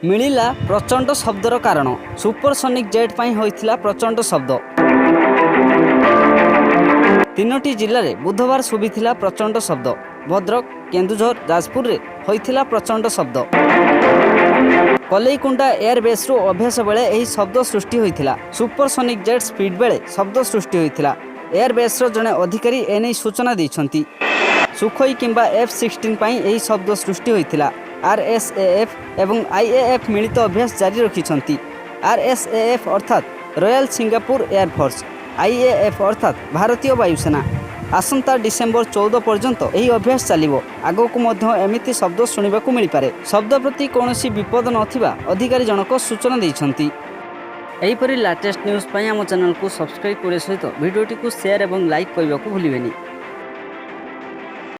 मिलिला प्रचंड शब्दर कारण supersonic jet पर होइथिला प्रचंड शब्द। तीनोटी जिले में बुधवार शुभिथिला प्रचंड शब्द। भद्रक, केन्दुझर, जाजपुर रे होइथिला प्रचंड शब्द। कलईकुंडा एयरबेस रु अभ्यास बेले यही शब्द सृष्टि होइथिला। सुपरसोनिक जेट स्पीड बेले शब्द सृष्टि होइथिला। एयरबेस रो जने अधिकारी एने सूचना दैछंती। सुखोई किंबा F-16 पई यही शब्द सृष्टि होइथिला। RSAF एवं IAF मिलित अभ्यास जारी रखिछंती। RSAF अर्थात रॉयल सिंगापुर एयरफोर्स, IAF अर्थात भारतीय वायुसेना। आसंता डिसेम्बर 14 पर्यंत यही अभ्यास चलिबो। आगो को मध्य एमिति शब्द शुणिबाकू मिल पारे। शब्द प्रति कौनसी विपद नथिबा अधिकारी जनक सूचना दैछंती। एहिपरि लेटेस्ट न्यूज पई आम चैनल को सब्सक्राइब करे सहित वीडियोटी को शेयर एवं लाइक करने को भूलिबेनी।